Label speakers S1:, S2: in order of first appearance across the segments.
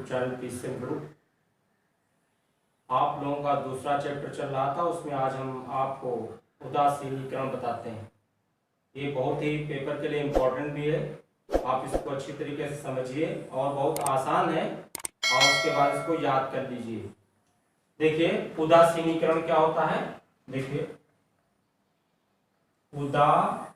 S1: YouTube channel PCM group. आप लोगों का दूसरा चैप्टर चल रहा था, उसमें आज हम आपको उदासीनीकरण बताते हैं। ये बहुत ही पेपर के लिए इम्पोर्टेंट भी है, आप इसको अच्छी तरीके से समझिए और बहुत आसान है और उसके बाद इसको याद कर लीजिए। देखिए उदासीनीकरण क्या होता है। देखिए उदासीनीकरण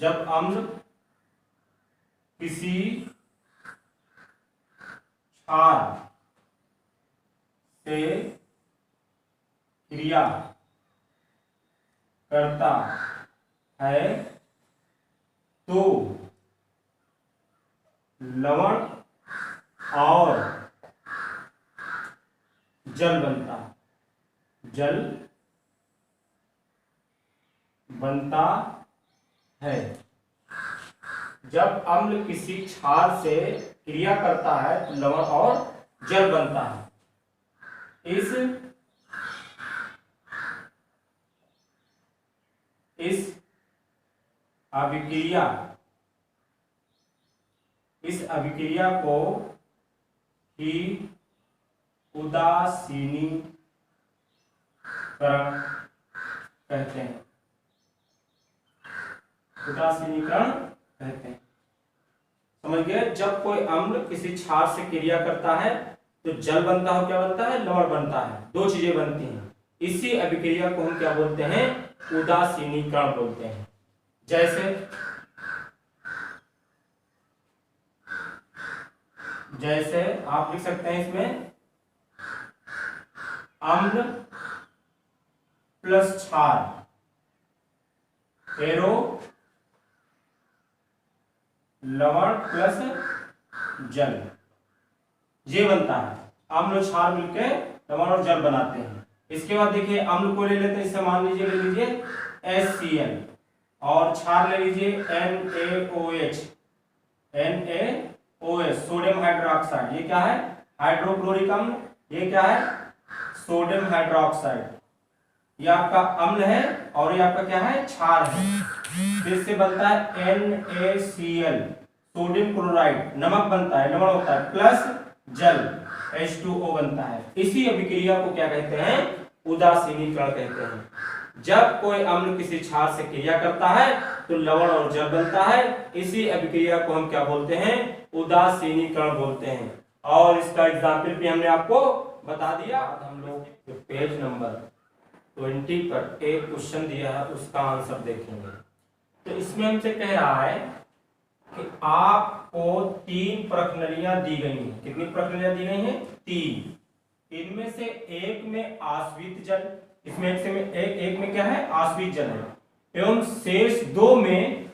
S1: जब अम्ल किसी क्षार से क्रिया करता है तो लवण और जल बनता है। जब अम्ल किसी क्षार से क्रिया करता है तो लवण और जल बनता है। इस अभिक्रिया को ही उदासीनीकरण कहते हैं। समझ गए। जब कोई अम्ल किसी क्षार से क्रिया करता है तो जल बनता है, क्या बनता है, लवण बनता है, दो चीजें बनती हैं। इसी अभिक्रिया को हम क्या बोलते हैं, उदासीनीकरण बोलते हैं। जैसे आप लिख सकते हैं इसमें अम्ल प्लस क्षार एरो लवण प्लस जल, ये बनता है। अम्ल और क्षार मिलकर लवण और जल बनाते हैं। इसके बाद देखिए अम्ल को ले लेते हैं, इससे मान लीजिए ले लीजिए HCl और क्षार ले लीजिए NaOH सोडियम हाइड्रोक्साइड। ये क्या है, हाइड्रोक्लोरिक अम्ल। ये क्या है, सोडियम हाइड्रोक्साइड। ये आपका अम्ल है और ये आपका क्या है, क्षार है। इससे बनता है NaCl सोडियम क्लोराइड, नमक बनता है, लवण होता है, प्लस जल H2O बनता है। इसी अभिक्रिया को क्या कहते हैं, उदासीनीकरण कहते हैं। जब कोई अम्ल किसी क्षार से क्रिया करता है तो लवण और जल बनता है। इसी अभिक्रिया को हम क्या बोलते हैं, उदासीनीकरण बोलते हैं। और इसका एग्जाम्पल भी हमने आपको बता दिया। हम लोग पेज नंबर 20 पर एक क्वेश्चन दिया है, उसका आंसर देखेंगे। तो इसमें हमसे कह रहा है कि आपको 3 प्रश्नलियां दी गई हैं। कितनी प्रश्नलियां दी गई हैं, 3। इनमें से एक में आश्रित जल, इसमें एक में क्या है, आश्रित जल है, एवं शेष 2 में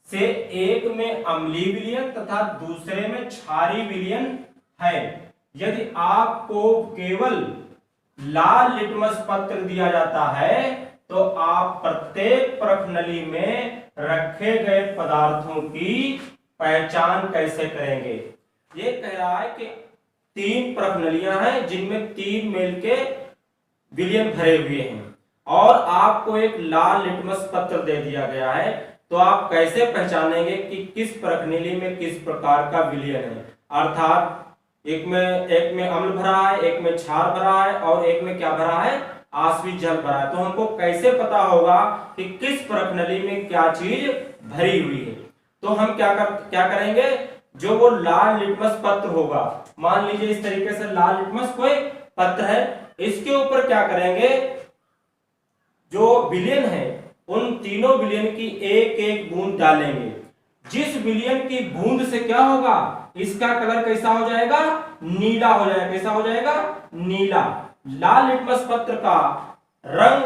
S1: से एक में अम्लीय विलयन तथा दूसरे में क्षारीय विलयन है। यदि आपको केवल लाल लिटमस पत्र दिया जाता है तो आप प्रत्येक प्रश्नली में रखे गए पदार्थों की पहचान कैसे करेंगे। ये कह रहा है कि 3 प्रश्नलियां हैं जिनमें 3 मेल के विलयन भरे हुए हैं और आपको एक लाल लिटमस पत्र दे दिया गया है, तो आप कैसे पहचानेंगे कि किस प्रश्नली में किस प्रकार का विलयन है। अर्थात एक में अम्ल भरा है, एक में क्षार भरा है और एक में क्या भरा है, आश्रित जल भरा है। तो हमको कैसे पता होगा कि किस प्रश्नली में क्या चीज भरी हुई है। तो हम क्या करेंगे, जो वो लाल लिटमस पत्र होगा, मान लीजिए इस तरीके से लाल लिटमस कोई पत्र है, इसके ऊपर क्या करेंगे, जो विलयन है उन तीनों विलयन की एक एक बूंद डालेंगे। जिस विलयन की बूंद से क्या होगा, इसका कलर कैसा हो जाएगा, नीला हो जाएगा। कैसा हो जाएगा, नीला। लाल लिटमस पत्र का रंग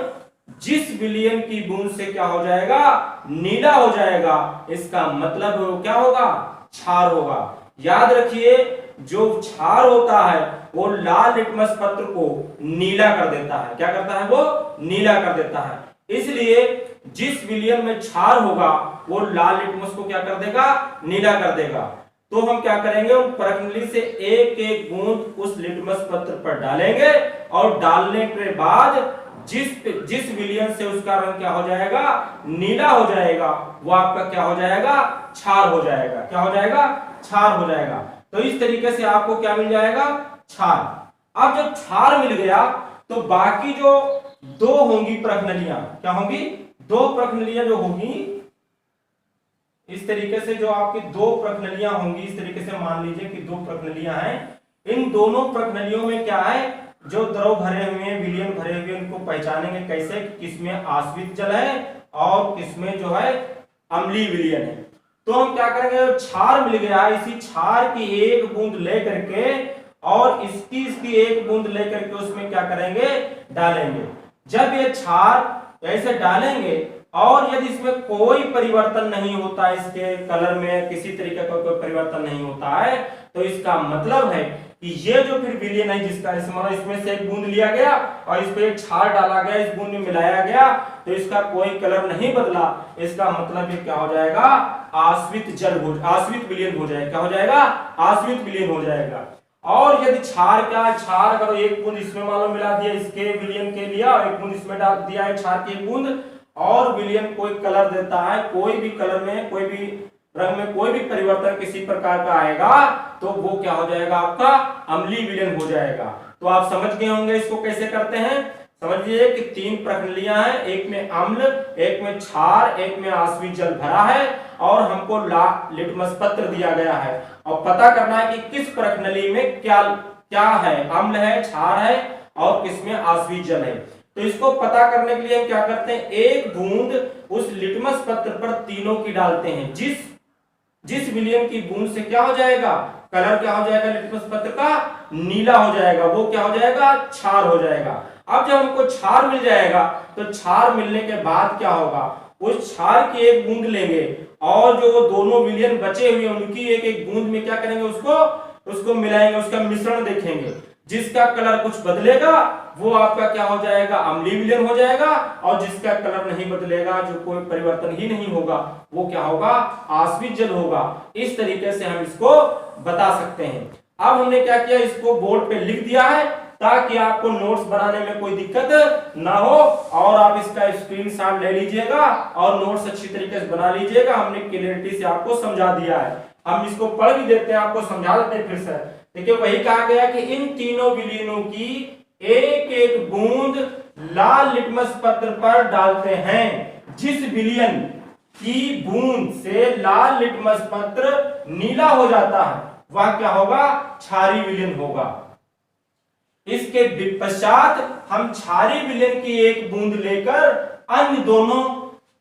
S1: जिस विलयन की बूंद से क्या हो जाएगा, नीला हो जाएगा, इसका मतलब क्या होगा, क्षार होगा। याद रखिए, जो क्षार होता है वो लाल लिटमस पत्र को नीला कर देता है। क्या करता है, वो नीला कर देता है। इसलिए जिस विलयन में क्षार होगा वो लाल लिटमस को क्या कर देगा, नीला कर देगा। तो हम क्या करेंगे, उन प्रश्नावली से एक एक बूंद उस लिटमस पत्र पर डालेंगे और डालने के बाद जिस विलयन से उसका रंग क्या हो जाएगा, नीला हो जाएगा, वो आपका क्या हो जाएगा, क्षार हो जाएगा। क्या हो जाएगा, क्षार हो जाएगा। तो इस तरीके से आपको क्या मिल जाएगा, क्षार। अब जब क्षार मिल गया तो बाकी जो दो होंगी प्रश्नावलियां, क्या होंगी, दो प्रश्नावलियां जो होंगी, इस तरीके से जो आपकी दो प्रश्नावलियां होंगी, इस तरीके से मान लीजिए कि दो प्रश्नावलियां हैं। इन दोनों प्रश्नावलियों में क्या है, जो द्रव भरे हुए हैं, विलयन भरे हुए, उनको पहचानेंगे कैसे, किसमें आश्रित जल है और किसमें जो है अम्लीय विलयन है। तो हम क्या करेंगे, क्षार मिल गया, इसी क्षार की एक बूंद लेकर के और इसकी एक बूंद लेकर के उसमें क्या करेंगे, डालेंगे। जब ये क्षार ऐसे डालेंगे और यदि इसमें कोई परिवर्तन नहीं होता, इसके कलर में किसी तरीके का कोई परिवर्तन नहीं होता है, तो इसका मतलब है कि ये जो फिर विलयन है जिसका इसमें से एक बूंद लिया गया और इस पे क्षार डाला गया, इस बूंद में मिलाया गया, तो इसका कोई कलर नहीं बदला, इसका मतलब ये क्या हो जाएगा, आश्रित विलयन हो जाएगा। क्या हो जाएगा, आश्रित विलयन हो जाएगा। और यदि क्षार अगर एक बूंद इसमें मानो मिला दिया, इसके विलयन के लिया, और एक बूंद इसमें डाल दिया है क्षार की एक बूंद, और विलयन कोई कलर देता है, कोई भी कलर में, कोई भी रंग में कोई भी परिवर्तन किसी प्रकार का आएगा, तो वो क्या हो जाएगा, आपका अम्लीय विलयन हो जाएगा। तो आप समझ गए होंगे इसको कैसे करते हैं। समझिए कि तीन प्रश्नावलियां हैं, एक में अम्ल, एक में क्षार, एक में आश्रित जल भरा है, और हमको लिटमस पत्र दिया गया है और पता करना है कि किस प्रश्नावली में क्या क्या है, अम्ल है, क्षार है और किसमें आश्रित जल है। तो इसको पता करने के लिए हम क्या करते हैं, एक बूंद उस लिटमस पत्र पर तीनों की डालते हैं। जिस विलयन की बूंद से क्या हो जाएगा, कलर क्या हो जाएगा लिटमस पत्र का, नीला हो जाएगा, वो क्या हो जाएगा, क्षार हो जाएगा। अब जब हमको क्षार मिल जाएगा तो क्षार मिलने के बाद क्या होगा, उस क्षार की एक बूंद लेंगे और जो दोनों विलयन बचे हुए उनकी एक एक बूंद में क्या करेंगे, उसको मिलाएंगे, उसका मिश्रण देखेंगे। जिसका कलर कुछ बदलेगा वो आपका क्या हो जाएगा, अम्लीय विलयन हो जाएगा, और जिसका कलर नहीं बदलेगा, जो कोई परिवर्तन ही नहीं होगा, वो क्या होगा, आश्रित जल होगा। इस तरीके से हम इसको बता सकते हैं। अब हमने क्या किया, इसको बोर्ड पे लिख दिया है ताकि आपको नोट्स बनाने में कोई दिक्कत ना हो, और आप इसका स्क्रीनशॉट ले लीजिएगा और नोट्स अच्छी तरीके से बना लीजिएगा। हमने क्लियरिटी से आपको समझा दिया है। हम इसको पढ़ भी देते हैं, आपको समझा देते हैं फिर से। देखिए वही कहा गया कि इन तीनों विलयनों की एक एक बूंद लाल लिटमस पत्र पर डालते हैं। जिस विलयन की बूंद से लाल लिटमस पत्र नीला हो जाता है वह क्या होगा, क्षारीय विलयन होगा। इसके पश्चात हम क्षारीय विलयन की एक बूंद लेकर अन्य दोनों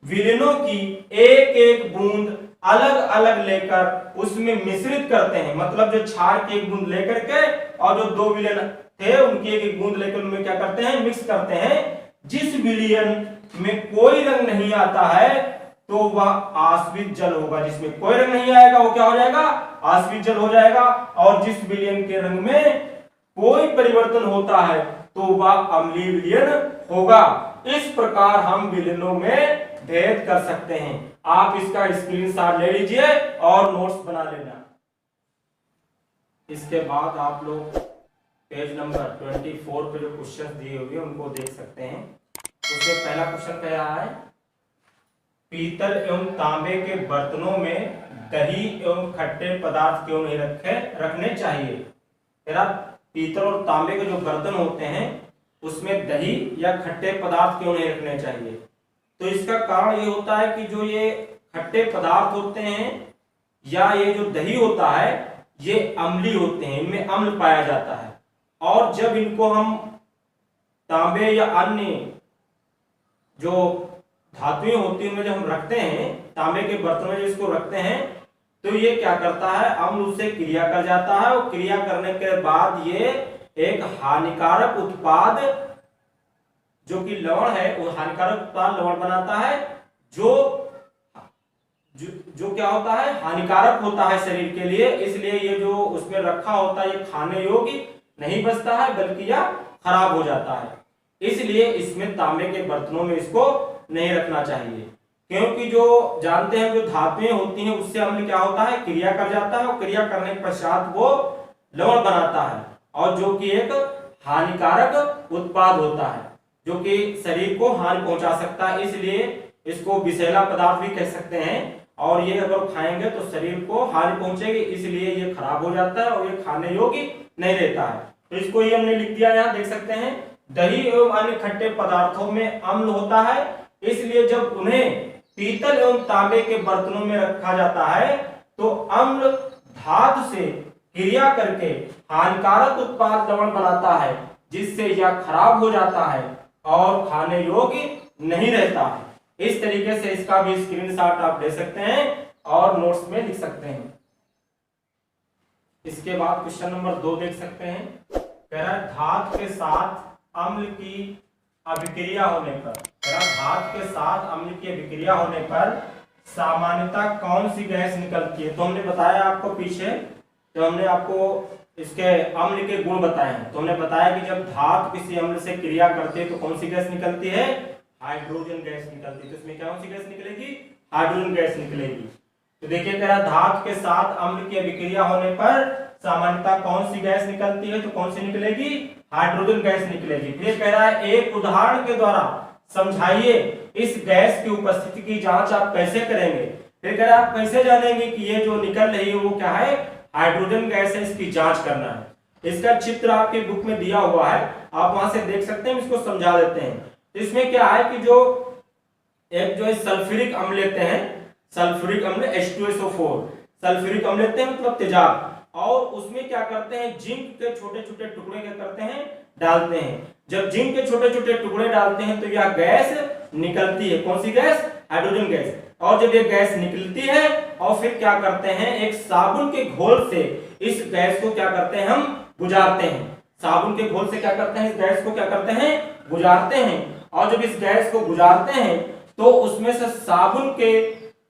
S1: विलयनों की एक एक बूंद अलग अलग लेकर उसमें मिश्रित करते हैं। मतलब जो क्षार की एक बूंद लेकर के और जो दो विलयन थे उनकी एक एक बूंद लेकर उनमें क्या करते हैं, मिक्स करते हैं। जिस विलयन में कोई रंग नहीं आता है तो वह आश्रित जल होगा। जिसमें कोई रंग नहीं आएगा वो क्या हो जाएगा, आश्रित जल हो जाएगा। और जिस विलयन के रंग में कोई परिवर्तन होता है तो वह अम्लीय विलयन होगा। इस प्रकार हम विलयनों में भेद कर सकते हैं। आप इसका स्क्रीनशॉट ले लीजिए और नोट्स बना लेना। इसके बाद आप लोग पेज नंबर 24 पे जो क्वेश्चन दिए हुए उनको देख सकते हैं। उसमें पहला क्वेश्चन क्या है, पीतल एवं तांबे के बर्तनों में दही एवं खट्टे पदार्थ क्यों नहीं रखने चाहिए। पीतल और तांबे के जो बर्तन होते हैं उसमें दही या खट्टे पदार्थ क्यों नहीं रखने चाहिए। तो इसका कारण ये होता है कि जो ये खट्टे पदार्थ होते हैं या ये जो दही होता है ये अम्लीय होते हैं, इनमें अम्ल पाया जाता है। और जब इनको हम तांबे या अन्य जो धातुएं होती है उनमें जब हम रखते हैं, तांबे के बर्तन में जो इसको रखते हैं, तो ये क्या करता है, अम्ल उससे क्रिया कर जाता है और क्रिया करने के बाद ये एक हानिकारक उत्पाद जो कि लवण है, वो हानिकारक उत्पाद लवण बनाता है जो क्या होता है, हानिकारक होता है शरीर के लिए। इसलिए ये जो उसमें रखा होता है ये खाने योग्य नहीं बचता है बल्कि यह खराब हो जाता है। इसलिए इसमें तांबे के बर्तनों में इसको नहीं रखना चाहिए। क्योंकि जो जानते हैं जो धातुएं होती हैं उससे अम्ल क्या होता है, क्रिया कर जाता है और क्रिया करने के पश्चात वो लवण बनाता है और जो कि एक हानिकारक उत्पाद होता है जो कि शरीर को हानि पहुंचा सकता है, इसलिए इसको विषैला पदार्थ भी कह सकते हैं और ये अगर खाएंगे तो शरीर को हानि पहुंचेगी, इसलिए ये खराब हो जाता है और ये खाने योग्य नहीं रहता है। तो इसको ये हमने लिख दिया, यहाँ देख सकते हैं दही एवं अन्य खट्टे पदार्थों में अम्ल होता है, इसलिए जब उन्हें पीतल एवं तांबे के बर्तनों में रखा जाता है तो अम्ल धातु से क्रिया करके हानिकारक उत्पाद लवण बनाता है जिससे यह खराब हो जाता है और खाने योग्य नहीं रहता है। इस तरीके से इसका भी स्क्रीनशॉट आप ले सकते हैं और नोट्स में लिख सकते हैं। इसके बाद क्वेश्चन नंबर 2 देख सकते हैं, कह रहा है धातु के साथ अम्ल की अभिक्रिया होने पर, धातु के साथ अम्ल की अभिक्रिया होने पर सामान्यतः कौन सी गैस निकलती है। तो हमने बताया आपको पीछे, तो हमने आपको इसके अम्ल के गुण बताए हैं। तो हमने बताया कि जब धातु किसी अम्ल से क्रिया करती है तो कौन सी गैस निकलती है, हाइड्रोजन गैस निकलती है। तो इसमें कौन सी गैस निकलेगी, हाइड्रोजन गैस निकलेगी। तो देखिए कह रहा धातु के साथ अम्ल की अभिक्रिया होने पर सामान्यतः कौन सी गैस निकलती है, तो कौन सी निकलेगी, हाइड्रोजन गैस निकलेगी। फिर कह रहा है एक उदाहरण के द्वारा समझाइए इस गैस की उपस्थिति की जांच आप कैसे करेंगे। फिर कह रहा है आप कैसे जानेंगे कि ये जो निकल रही है वो क्या है, हाइड्रोजन गैस है, इसकी जांच करना है। इसका चित्र आपके बुक में दिया हुआ है, आप वहां से देख सकते हैं, इसको समझा देते हैं। इसमें क्या है कि जो एक जो सल्फ्यूरिक अम्ल लेते हैं, सल्फ्यूरिक अम्ल H2SO4 सल्फ्यूरिक अम्ल लेते हैं मतलब तेजाब, और उसमें क्या करते हैं जिंक के छोटे छोटे टुकड़े क्या करते हैं डालते हैं। जब जिंक के छोटे छोटे टुकड़े डालते हैं तो यह गैस निकलती है, कौन सी गैस, हाइड्रोजन गैस। और जब ये गैस निकलती है और फिर क्या करते हैं एक साबुन के घोल से इस गैस को क्या करते हैं हम गुजारते हैं, साबुन के घोल से क्या करते हैं इस गैस को क्या करते हैं गुजारते हैं। और जब इस गैस को गुजारते हैं तो उसमें से साबुन के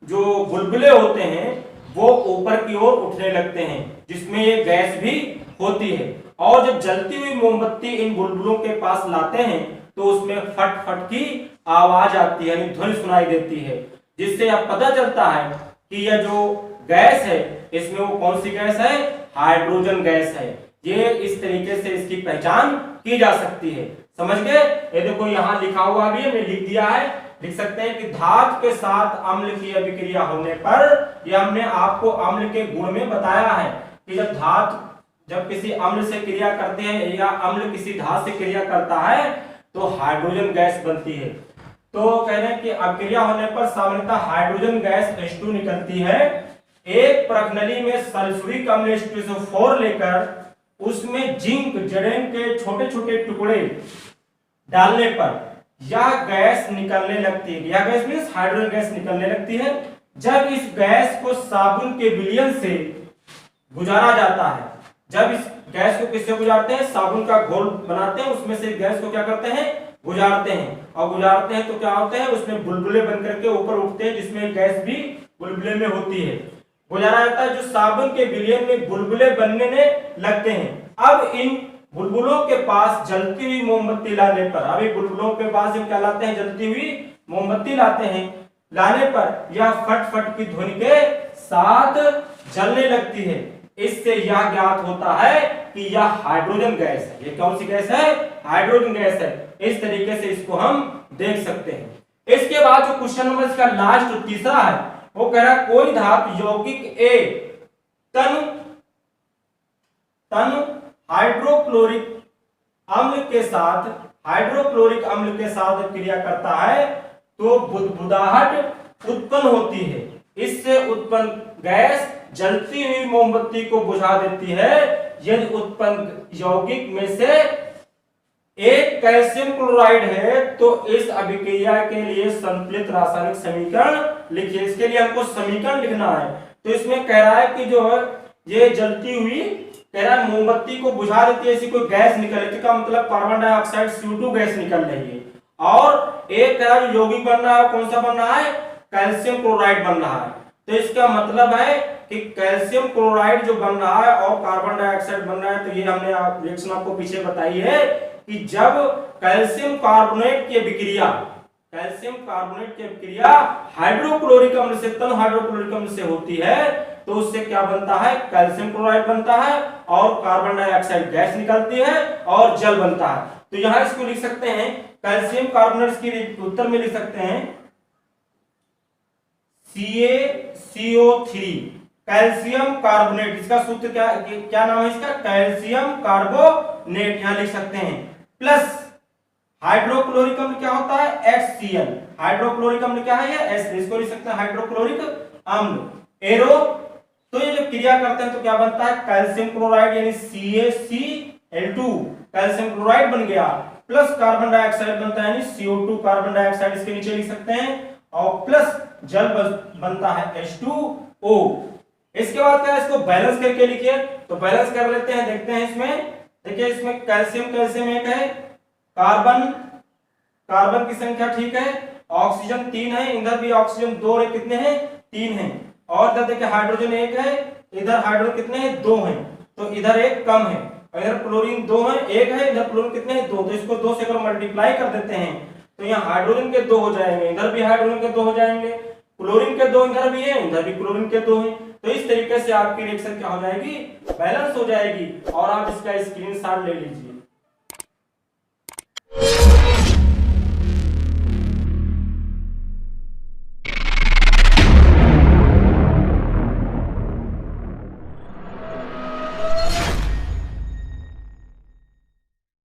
S1: जो बुलबुले होते हैं वो ऊपर की ओर उठने लगते हैं जिसमें ये गैस भी होती है। और जब जलती हुई मोमबत्ती इन बुलबुलों के पास लाते हैं तो उसमें फट फट की आवाज आती है, यानी ध्वनि सुनाई देती है, जिससे अब पता चलता है कि यह जो गैस है इसमें वो कौन सी गैस है, हाइड्रोजन गैस है। ये इस तरीके से इसकी पहचान की जा सकती है, समझ गए। ये देखो यहाँ लिखा हुआ भी हमने लिख दिया है, लिख सकते हैं कि धातु के साथ अम्ल की अभिक्रिया होने पर, यह हमने आपको अम्ल के गुण में बताया है कि जब धातु जब किसी अम्ल से क्रिया करते हैं या अम्ल किसी धातु से क्रिया करता है तो हाइड्रोजन गैस बनती है। तो कह रहे हैं कि अभिक्रिया होने पर सामान्यतः हाइड्रोजन गैस H2 निकलती है। एक परखनली में सल्फ्यूरिक अम्ल H2SO4 लेकर उसमें जिंक जड़ेन के छोटे छोटे टुकड़े डालने पर यह गैस निकलने लगती है। यह गैस मींस हाइड्रोजन गैस निकलने लगती है। जब इस गैस को साबुन के विलयन से गुजारा जाता है, जब इस गैस को किससे गुजारते हैं, साबुन का घोल बनाते हैं, उसमें से गैस को क्या करते हैं गुजारते हैं, और गुजारते हैं तो क्या होते हैं उसमें बुलबुले बनकर के ऊपर उठते हैं जिसमें गैस भी बुलबुले में होती है। गुजारा जाता है जो साबुन के विलयन में बुलबुले बनने लगते हैं। अब इन बुलबुलों के पास जलती हुई मोमबत्ती लाने पर, अभी बुलबुलों के पास हम क्या लाते हैं, जलती हुई मोमबत्ती लाते हैं, लाने पर यह फट फट की ध्वनि के साथ जलने लगती है। इससे यह ज्ञात होता है कि यह हाइड्रोजन गैस है। ये कौन सी गैस है, हाइड्रोजन गैस है। इस तरीके से इसको हम देख सकते हैं। इसके बाद जो क्वेश्चन नंबर इसका लास्ट तीसरा है वो कह रहा है कोई धातु यौगिक ए तन हाइड्रोक्लोरिक अम्ल के साथ क्रिया करता है तो बुदबुदाहट उत्पन्न होती है। इससे उत्पन्न गैस जलती हुई मोमबत्ती को बुझा देती है। यदि उत्पन्न यौगिक में से एक कैल्शियम क्लोराइड है तो इस अभिक्रिया के लिए संतुलित रासायनिक समीकरण लिखिए। इसके लिए हमको समीकरण लिखना है। तो इसमें कह रहा है कि जो है ये जलती हुई कह रहा है मोमबत्ती को बुझा देती है, ऐसी कोई गैस निकल रही है, का मतलब कार्बन डाइऑक्साइड CO2 गैस निकल रही है। और एक कह रहा है यौगिक बन रहा है, कौन सा बन रहा है, कैल्शियम क्लोराइड बन रहा है। तो इसका मतलब है कि कैल्शियम क्लोराइड जो बन रहा है और कार्बन डाइऑक्साइड बन रहा है। तो ये हमने रिएक्शन आपको पीछे बताई है कि जब कैल्शियम कार्बोनेट की अभिक्रिया कैल्शियम कार्बोनेट की अभिक्रिया हाइड्रोक्लोरिक अम्ल से, तन हाइड्रोक्लोरिक अम्ल से होती है तो उससे क्या बनता है, कैल्शियम क्लोराइड बनता है और कार्बन डाइऑक्साइड गैस निकलती है और जल बनता है। तो यहां इसको लिख सकते हैं कैल्शियम कार्बोनेट की उत्तर में लिख सकते हैं CaCO3 कैल्शियम कार्बोनेट। इसका सूत्र क्या नाम है इसका, कैल्शियम कार्बोनेट यहां लिख सकते हैं। प्लस हाइड्रोक्लोरिक अम्ल क्या होता है, HCl। हाइड्रोक्लोरिक अम्ल क्या है, ये H, इसको लिख सकते हैं हाइड्रोक्लोरिक अम्ल। एरो, तो ये जब क्रिया करते हैं तो क्या बनता है, कैल्शियम क्लोराइड यानी CaCl2 कैल्शियम क्लोराइड बन गया, प्लस कार्बन डाइऑक्साइड बनता है यानी CO2 कार्बन डाइऑक्साइड, इसके नीचे लिख सकते हैं, और प्लस जल बनता है H2O। इसके बाद क्या है, इसको बैलेंस करके लिखिए। तो बैलेंस कर लेते हैं, देखते हैं इसमें। देखिए इसमें कैल्शियम एक है, कार्बन की संख्या ठीक है, ऑक्सीजन 3 है, इधर भी ऑक्सीजन 2 है, कितने हैं, 3 हैं। और इधर देखिए हाइड्रोजन 1 है, इधर हाइड्रोजन कितने हैं, 2 हैं, तो इधर एक कम है। इधर क्लोरीन 2 है, 1 है, इधर क्लोरीन कितने हैं, 2, तो इसको 2 से अगर मल्टीप्लाई कर देते हैं तो यहाँ हाइड्रोजन के 2 हो जाएंगे, इधर भी हाइड्रोजन के 2 हो जाएंगे, क्लोरीन के 2 इधर भी है, इधर भी क्लोरीन के 2 हैं। तो इस तरीके से आपकी रिएक्शन क्या हो जाएगी, बैलेंस हो जाएगी। और आप इसका स्क्रीनशॉट ले लीजिए।